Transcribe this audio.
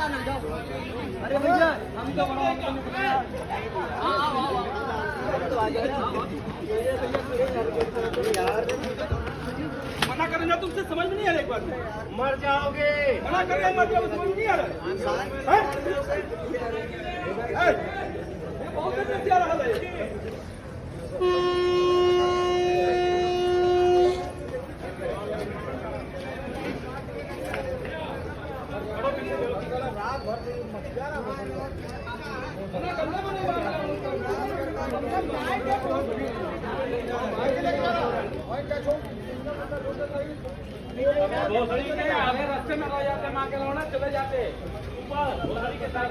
अरे भैया हम तो मना करेंगे तुमसे समझ में नहीं आ रहा। एक बार मर जाओगे। मना करेंगे मर जाओगे, समझ में नहीं आ रहा है। बहुत आ रहा है। रास्ते में रह जाते, माँ के लौड़ा चले जाते ऊपर के साथ